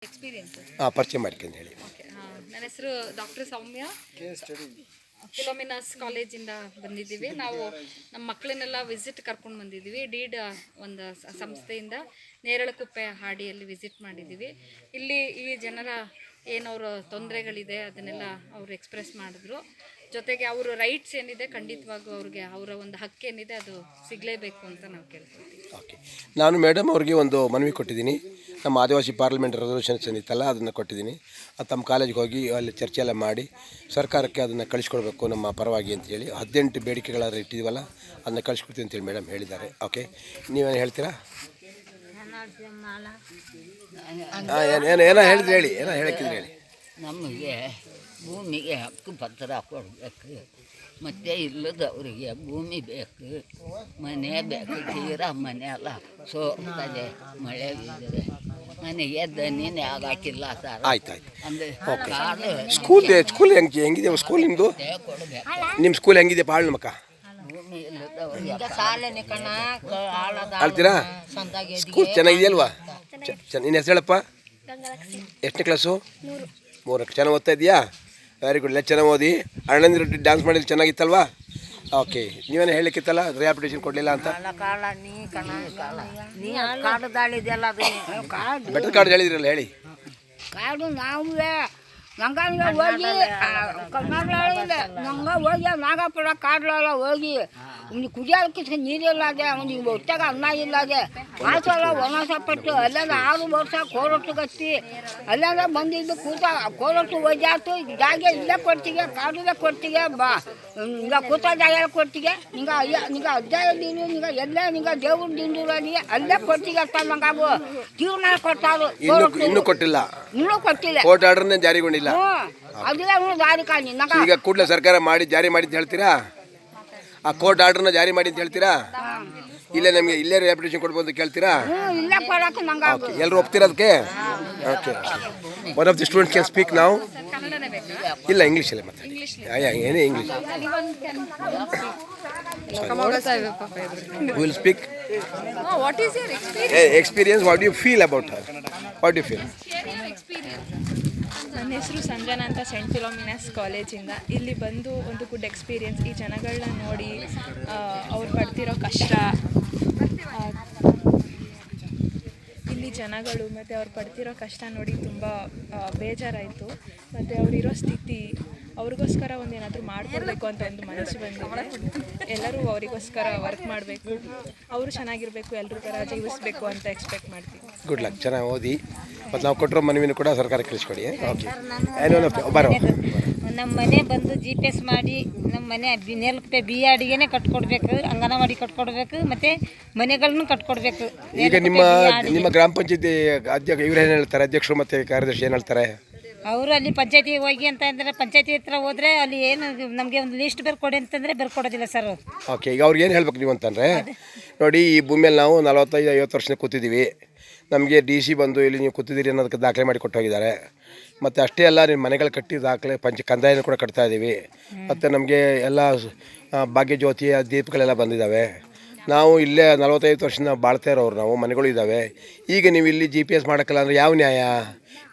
ಪರಿಚಯ ಮಾಡ್ಕೊಂಡು ಹೇಳಿ. ನನ್ನ ಹೆಸರು ಡಾಕ್ಟರ್ ಸೌಮ್ಯ. ಫಿಲೋಮಿನಾಸ್ ಕಾಲೇಜಿಂದ ಬಂದಿದ್ದೀವಿ. ನಾವು ನಮ್ಮ ಮಕ್ಕಳನ್ನೆಲ್ಲ ವಿಸಿಟ್ ಕರ್ಕೊಂಡು ಬಂದಿದ್ದೀವಿ. ಡೀಡ್ ಒಂದು ಸಂಸ್ಥೆಯಿಂದ ನೇರಳಕುಪ್ಪೆ ಹಾಡಿಯಲ್ಲಿ ವಿಸಿಟ್ ಮಾಡಿದ್ದೀವಿ. ಇಲ್ಲಿ ಈ ಜನರ ಏನವ್ರ ತೊಂದರೆಗಳಿದೆ ಅದನ್ನೆಲ್ಲ ಅವರು ಎಕ್ಸ್ಪ್ರೆಸ್ ಮಾಡಿದ್ರು. ಜೊತೆಗೆ ಅವರ ರೈಟ್ಸ್ ಏನಿದೆ ಖಂಡಿತವಾಗೂ ಅವ್ರಿಗೆ ಅವರ ಒಂದು ಹಕ್ಕೇನಿದೆ ಅದು ಸಿಗಲೇಬೇಕು ಅಂತ ನಾವು ಕೇಳ್ತೀವಿ. ಓಕೆ, ನಾನು ಮೇಡಮ್ ಅವ್ರಿಗೆ ಒಂದು ಮನವಿ ಕೊಟ್ಟಿದ್ದೀನಿ. ನಮ್ಮ ಆದಿವಾಸಿ ಪಾರ್ಲಿಮೆಂಟ್ ರೆಸಲ್ಯೂಷನ್ಸ್ ಏನಿತ್ತಲ್ಲ ಅದನ್ನು ಕೊಟ್ಟಿದ್ದೀನಿ. ಅದು ತಮ್ಮ ಕಾಲೇಜ್ಗೆ ಹೋಗಿ ಅಲ್ಲಿ ಚರ್ಚೆ ಎಲ್ಲ ಮಾಡಿ ಸರ್ಕಾರಕ್ಕೆ ಅದನ್ನು ಕಳಿಸ್ಕೊಡ್ಬೇಕು ನಮ್ಮ ಪರವಾಗಿ ಅಂತೇಳಿ 18 ಬೇಡಿಕೆಗಳಾದ್ರೆ ಇಟ್ಟಿದ್ದೀವಲ್ಲ ಅದನ್ನ ಕಳಿಸ್ಕೊಡ್ತೀವಿ ಅಂತೇಳಿ ಮೇಡಮ್ ಹೇಳಿದ್ದಾರೆ. ಓಕೆ, ನೀವೇನು ಹೇಳ್ತೀರಾ? ಏನೋ ಹೇಳಿದ್ರೆ ಹೇಳಿ, ಏನೋ ಹೇಳಕ್ಕಿದ್ರೆ ಹೇಳಿ. ನಮಗೆ ಭೂಮಿಗೆ ಹಕ್ಕು ಪತ್ರ ಕೊಡಬೇಕು, ಮತ್ತು ಇಲ್ಲದವರಿಗೆ ಭೂಮಿ ಬೇಕು, ಮನೆ ಬೇಕು. ತೀರಾ ಮನೆ ಅಲ್ಲ ಸೋಗ್ತದೆ, ಮಳೆ ಬಿದ್ದರೆ ಮನೆಗೆ ದನಿನೇ ಆಗಾಕಿಲ್ಲ ಸರ್. ಆಯ್ತು ಅಂದರೆ ಸ್ಕೂಲ್ ಹೆಂಗಿದೆ ಸ್ಕೂಲ್ ನಿಮ್ಮದು? ನಿಮ್ಮ ಸ್ಕೂಲ್ ಹೆಂಗಿದೆ ಪಾಳು ಮಕ್ಕ? ಭೂಮಿ ಇಲ್ಲದವರಿಗೆ ಹೇಳ್ತೀರಾ? ಸ್ಕೂಲ್ ಚೆನ್ನಾಗಿದೆಯಲ್ವಾ? ನಿನ್ನ ಹೆಸರು ಹೇಳಪ್ಪ. ಎಷ್ಟನೇ ಕ್ಲಾಸು? 3. ಚೆನ್ನಾಗಿ ಓದ್ತಾ ಇದೆಯಾ? Very good. ಚೆನ್ನಾಗಿ ಓದಿ. ಅಣ್ಣಂದಿರು ಡ್ಯಾನ್ಸ್ ಮಾಡಿದ್ರೆ ಚೆನ್ನಾಗಿತ್ತಲ್ವಾ? ಓಕೆ, ನೀವೇನು ಹೇಳಕ್ಕಿತ್ತಲ್ಲ ರಿಯಾಪಿಟೇಷನ್ ಕೊಡಲಿಲ್ಲ ಅಂತ? ಬೆಟರ್ ಕಾರ್ಡ್ ಹೇಳಿದ್ರಲ್ಲ, ಹೇಳಿ. ಕಾರ್ಡು ನಾವೇ ನಂಗೆ ಹೋಗಿ ಕರ್ನಾಟಕ ನಂಗೆ ಹೋಗಿ ನಾಗಪುರ ಕಾಡ್ಲೆಲ್ಲ ಹೋಗಿ ಕುಡಿಯೋದಕ್ಕೆ ನೀರಿಲ್ಲದೆ ಅವ್ನಿಗೆ ಹೊಟ್ಟೆಗೆ ಅನ್ನ ಇಲ್ಲದೆ ಆ ಸಲ ಒಣಸಪಟ್ಟು ಅಲ್ಲೆಲ್ಲ 6 ವರ್ಷ ಕೋರಟ್ಟು ಗತ್ತಿ ಅಲ್ಲೆಲ್ಲ ಬಂದಿದ್ದು ಕೂತ ಕೋರಟ್ಟು ಒಯ್ದಾತು. ಜಾಗ ಇಲ್ಲೇ ಕೊಡ್ತೀಗೆ, ಕಾಡಿಗೆ ಕೊಡ್ತೀಗೆ, ಬಾ ಈಗ ಕೂತ ಜಾಗ ಕೊಡ್ತೀಗೆ, ನಿಂಗೆ ಅಜ್ಜಾಯ ದೀನು ನಿಂಗೆ ಎಲ್ಲೇ ನಿಂಗೆ ದೇವ್ರ ದಿಂಡೂರಲ್ಲಿ ಅಲ್ಲೇ ಕೊಡ್ತೀಗೆ ಅಂತ ನಂಗಾಗು ತೀರ್ಮಾನ ಕೊಟ್ಟಾರು. ಇನ್ನೂ ಕೊಟ್ಟಿಲ್ಲ, ಇನ್ನೂ ಕೊಟ್ಟಿಲ್ಲ. ಕೋರ್ಟ್ ಆರ್ಡರ್ನೇ ಜಾರಿಗೊಂಡಿಲ್ಲ. ಅದಿಲ್ಲ ದಾರಿ ಕಾಣಿ ಈಗ ಕೂಡಲೇ ಸರ್ಕಾರ ಮಾಡಿ ಜಾರಿ ಮಾಡಿ ಅಂತ ಹೇಳ್ತೀರಾ? ಆ ಕೋರ್ಟ್ ಆರ್ಡರ್ನ ಜಾರಿ ಮಾಡಿ ಅಂತ ಹೇಳ್ತೀರಾ? ಇಲ್ಲೇ ನಮಗೆ ಇಲ್ಲೇ ರಿಯಾಪಿಟೇಷನ್ ಕೊಡ್ಬೋದು ಅಂತ ಕೇಳ್ತೀರಾ? ಇಲ್ಲ ಕೊಡಕ್ಕೆ ನಂಗೆ ಎಲ್ಲರೂ ಒಪ್ತಿರೋದಕ್ಕೆ? Okay, one of the students can speak ನಾವು. ಇಲ್ಲ, ಇಂಗ್ಲೀಷಲ್ಲೇ ಮಾತಾಡಿ. ಏನೇ English will speak. What is your experience? What you feel about her? What you feel? ನನ್ನ ಹೆಸರು ಸಂಜನಾ ಅಂತ, ಸೆಂಟ್ ಫಿಲೋಮಿನಾಸ್ ಕಾಲೇಜಿಂದ. ಇಲ್ಲಿ ಬಂದು ಒಂದು ಗುಡ್ ಎಕ್ಸ್ಪೀರಿಯನ್ಸ್. ಈ ಜನಗಳನ್ನ ನೋಡಿ ಅವ್ರು ಪಡ್ತಿರೋ ಕಷ್ಟ, ಇಲ್ಲಿ ಜನಗಳು ಮತ್ತು ಅವ್ರು ಪಡ್ತಿರೋ ಕಷ್ಟ ನೋಡಿ ತುಂಬ ಬೇಜಾರಾಯಿತು. ಮತ್ತು ಅವರಿರೋ ಸ್ಥಿತಿ, ಅವ್ರಿಗೋಸ್ಕರ ಒಂದು ಏನಾದರೂ ಮಾಡ್ಕೊಡ್ಬೇಕು ಅಂತ ಒಂದು ಮನಸ್ಸು ಬಂದಿದೆ. ಎಲ್ಲರೂ ಅವರಿಗೋಸ್ಕರ ವರ್ಕ್ ಮಾಡಬೇಕು, ಅವರು ಚೆನ್ನಾಗಿರಬೇಕು, ಎಲ್ಲರೂ ಥರ ಜೀವಿಸಬೇಕು ಅಂತ ಎಕ್ಸ್ಪೆಕ್ಟ್ ಮಾಡ್ತೀವಿ. ಗುಡ್ ಲಕ್, ಚೆನ್ನಾಗಿ ಓದಿ. ಮತ್ತು ನಾವು ಕೊಟ್ಟಿರೋ ಮನವಿನೂ ಕೂಡ ಸರ್ಕಾರಕ್ಕೆ ಕಳಿಸ್ಕೊಡಿ. ಓಕೆ, ನಮ್ಮ ಮನೆ ಬಂದು GPS ಮಾಡಿ ನಮ್ಮ ಮನೆ ನೇರಳಕುಪ್ಪೆ BRDಗೆ ಕಟ್ಕೊಡ್ಬೇಕು, ಅಂಗನವಾಡಿ ಕಟ್ಕೊಡ್ಬೇಕು, ಮತ್ತು ಮನೆಗಳನ್ನು ಕಟ್ಕೊಡ್ಬೇಕು. ಈಗ ನಿಮ್ಮ ಗ್ರಾಮ ಪಂಚಾಯತಿ ಅಧ್ಯಕ್ಷ ಇವ್ರು ಏನು ಹೇಳ್ತಾರೆ? ಅಧ್ಯಕ್ಷರು ಮತ್ತು ಕಾರ್ಯದರ್ಶಿ ಏನು ಹೇಳ್ತಾರೆ? ಅವರು ಅಲ್ಲಿ ಪಂಚಾಯತಿ ಹೋಗಿ ಅಂತ ಅಂದರೆ ಪಂಚಾಯತಿ ಹತ್ರ ಹೋದರೆ ಅಲ್ಲಿ ಏನು ನಮಗೆ ಒಂದು ಲಿಸ್ಟ್ ಬರ್ಕೊಡಿ ಅಂತಂದರೆ ಬರ್ಕೊಡೋದಿಲ್ಲ ಸರ್. ಓಕೆ, ಈಗ ಅವ್ರಿಗೆ ಏನು ಹೇಳ್ಬೇಕು ನೀವು ಅಂತಂದರೆ, ನೋಡಿ ಈ ಭೂಮಿಯಲ್ಲಿ ನಾವು 45-50 ವರ್ಷದಿಂದ ಕೂತಿದ್ದೀವಿ. ನಮಗೆ DC ಬಂದು ಇಲ್ಲಿ ನೀವು ಕೂತಿದ್ದೀರಿ ಅನ್ನೋದಕ್ಕೆ ದಾಖಲೆ ಮಾಡಿ ಕೊಟ್ಟು ಹೋಗಿದ್ದಾರೆ. ಮತ್ತು ಅಷ್ಟೇ ಅಲ್ಲ, ನಿಮ್ಮ ಮನೆಗಳು ಕಟ್ಟಿ ದಾಖಲೆ ಕಂದಾಯನೂ ಕೂಡ ಕಟ್ತಾ ಇದ್ದೀವಿ. ಮತ್ತು ನಮಗೆ ಎಲ್ಲ ಭಾಗ್ಯಜ್ಯೋತಿಯ ದೀಪಗಳೆಲ್ಲ ಬಂದಿದ್ದಾವೆ. ನಾವು ಇಲ್ಲೇ 45 ವರ್ಷದಿಂದ ಬಾಳ್ತಾ ಇರೋರು, ನಾವು ಮನೆಗಳು ಇದ್ದಾವೆ. ಈಗ ನೀವು ಇಲ್ಲಿ GPS ಮಾಡೋಕ್ಕಲ್ಲ ಅಂದರೆ ಯಾವ ನ್ಯಾಯ?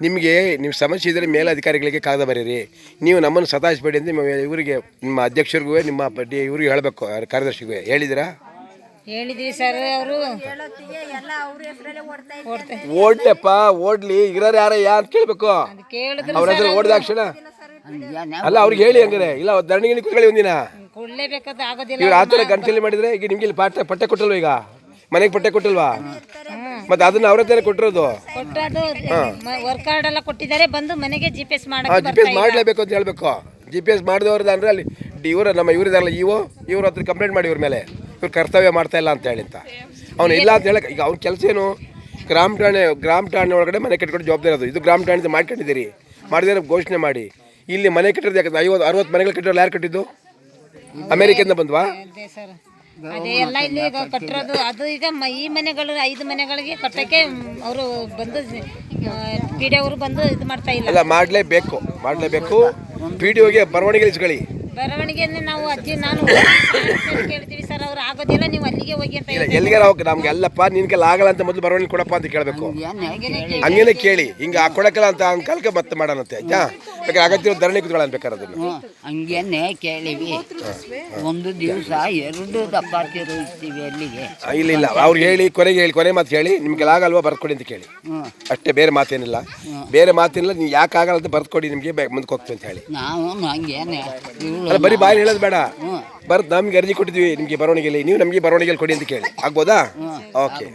ನಿಮಗೆ ನಿಮ್ಮ ಸಮಸ್ಯೆ ಇದ್ದರೆ ಮೇಲಧಿಕಾರಿಗಳಿಗೆ ಕಾಗದ ಬರೀರಿ. ನೀವು ನಮ್ಮನ್ನು ಸತಾಯಿಸಬೇಡಿ ಅಂತ ಇವರಿಗೆ, ನಿಮ್ಮ ಅಧ್ಯಕ್ಷರಿಗೂ ನಿಮ್ಮ ಇವ್ರಿಗೆ ಹೇಳಬೇಕು, ಕಾರ್ಯದರ್ಶಿಗೂ ಹೇಳಿದ್ದೀರಾ? ಹೇಳಿದ್ವಿ ಸರ್. ಅವರು ಓಡ್ಲಪ್ಪ, ಓಡ್ಲಿ, ಇರೋರು ಯಾರಯ್ಯ ಅಂತ ಕೇಳಬೇಕು. ಅವ್ರ ಹೆಸರು ಓಡಿದಾಕ್ಷಣ ಅಲ್ಲ, ಅವ್ರಿಗೆ ಹೇಳಿ. ಹಂಗಾರೆ ಇಲ್ಲ ಧರಣಿಗೆ ಕೂತ್ಕೊಳ್ಳಿ ಒಂದಿನ, ಕೊಡಲೇಬೇಕಾದ ಆಗೋದಿಲ್ಲ. ಇವ್ರು ಆ ಥರ ಗಂಟೆಲಿ ಮಾಡಿದರೆ ಈಗ ನಿಮ್ಗೆ ಇಲ್ಲಿ ಪಟ್ಟೆ ಕೊಟ್ಟಲ್ವ? ಈಗ ಮನೆಗೆ ಪಟ್ಟೆ ಕೊಟ್ಟಿಲ್ವಾ? ಮತ್ತೆ ಅದನ್ನ ಅವ್ರ ಹತ್ರ ಕೊಟ್ಟಿರೋದು. ಕೊಟ್ಟದು ವರ್ಕ್ ಕಾರ್ಡ್ ಎಲ್ಲ ಕೊಟ್ಟಿದ್ದಾರೆ. ಬಂದು ಮನೆಗೆ GPS ಮಾಡಲೇಬೇಕು ಅಂತ ಹೇಳ್ಬೇಕು. GPS ಮಾಡಿದವ್ರದ್ದು ಅಂದರೆ ಅಲ್ಲಿ ಇವರು ನಮ್ಮ ಇವರಿದಾರಲ್ಲ ಇವ್ರ ಹತ್ರ ಕಂಪ್ಲೇಂಟ್ ಮಾಡಿ ಇವ್ರ ಮೇಲೆ, ಇವ್ರು ಕರ್ತವ್ಯ ಮಾಡ್ತಾ ಇಲ್ಲ ಅಂತ ಹೇಳಿ ಅಂತ. ಅವನು ಇಲ್ಲ ಅಂತ ಹೇಳಕ್ಕೆ ಈಗ ಅವ್ನ ಕೆಲಸ ಏನು? ಗ್ರಾಮ ಠಾಣೆ ಒಳಗಡೆ ಮನೆ ಕಟ್ಕೊಂಡು ಜವಾಬ್ದಾರಿ ಅದು. ಇದು ಗ್ರಾಮ ಠಾಣೆ ಮಾಡ್ಕೊಂಡಿದ್ದೀರಿ, ಮಾಡಿದ್ರೆ ಘೋಷಣೆ ಮಾಡಿ. ಇಲ್ಲಿ ಮನೆ ಕಟ್ಟಿರೋದು ಯಾಕಂದ್ರೆ 50-60 ಮನೆಗಳು ಕಟ್ಟಿರೋರು ಯಾರು ಕಟ್ಟಿದ್ದು? ಅಮೇರಿಕೆಯಿಂದ ಬಂದ್ವಾ? ಅದೇ ಎಲ್ಲ ಇಲ್ಲಿ ಕಟ್ಟಿರೋದು. ಅದು ಈಗ ಈ ಮನೆಗಳು 5 ಮನೆಗಳಿಗೆ ಕಟ್ಟಕ್ಕೆ ಅವರು ಬಂದು PDO ಅವರು ಬಂದು ಇದು ಮಾಡ್ತಾ ಇಲ್ಲ. ಅಲ್ಲ, ಮಾಡಲೇಬೇಕು. PDOಗೆ ಬರವಣಿಗೆ ಇಸ್ಕೊಳ್ಳಿ. ಬರವಣಿಗೆನೇ ನಾವು ಅಜ್ಜಿ ನಾನು ಕೇಳ್ತೀವಿ ಸರ್ ಅವ್ರು ಆಗೋದಿಲ್ಲ ನೀವು ಅಲ್ಲಿಗೆ ಹೋಗಿ ಅಂತ ಇಲ್ಲ ಎಲ್ಲಿಗಾರ ಹೋಗಿ ನಮ್ಗೆ ಅಲ್ಲಪ್ಪ ನಿನ್ಗೆಲ್ಲ ಆಗಲ್ಲ ಅಂತ ಮೊದಲು ಬರವಣಿಗೆ ಕೊಡಪ್ಪ ಅಂತ ಕೇಳಬೇಕು. ಹಂಗೇನೆ ಕೇಳಿ ಹಿಂಗೆ ಕೊಡಕ್ಕಲ್ಲ ಅಂತ ಅಂಕಲ್ಕೆ ಮತ್ತೆ ಮಾಡೋಣಂತೆ ಆಯ್ತಾ. ಬೇಕಾದ್ರೆ ಅಗತ್ಯ ಧರಣಿ ಕುತ್ಕೊಳ್ಳೋಣ ಬೇಕಾದ್ರೆ ಅದನ್ನು. ಹಂಗೇನೆ ಕೇಳಿವಿ. ಒಂದು ದಿವಸ 2 ದಪ್ಪ ತಿರುಗಿಸ್ತೀವಿ ಅಲ್ಲಿಗೆ. ಇಲ್ಲ ಇಲ್ಲ ಅವ್ರು ಹೇಳಿ ಕೊನೆ ಮಾತು ಹೇಳಿ ನಿಮ್ಗೆಲ್ಲ ಆಗಲ್ವಾ ಬರ್ಕೊಡಿ ಅಂತ ಕೇಳಿ ಅಷ್ಟೇ. ಬೇರೆ ಮಾತೇನಿಲ್ಲ, ಬೇರೆ ಮಾತೇನಿಲ್ಲ. ನೀವು ಯಾಕೆ ಆಗಲ್ಲ ಅಂತ ಬರ್ಕೊಡಿ, ನಿಮಗೆ ಮುಂದಕ್ಕೆ ಹೋಗ್ತೀವಿ ಅಂತ ಹೇಳಿ. ನಾವು ಹಂಗೇನೆ ಅಲ್ಲ ಬರೀ ಬಾಯಿ ಹೇಳೋದು ಬೇಡ, ಬರ್ದು ನಮ್ಗೆ ಅರ್ಜಿ ಕೊಟ್ಟಿದ್ವಿ ನಿಮಗೆ ಬರವಣಿಗೆಯಲ್ಲಿ, ನೀವು ನಮಗೆ ಬರವಣಿಗೆಯಲ್ಲಿ ಕೊಡಿ ಅಂತ ಕೇಳಿ ಆಗ್ಬೋದಾ? ಓಕೆ.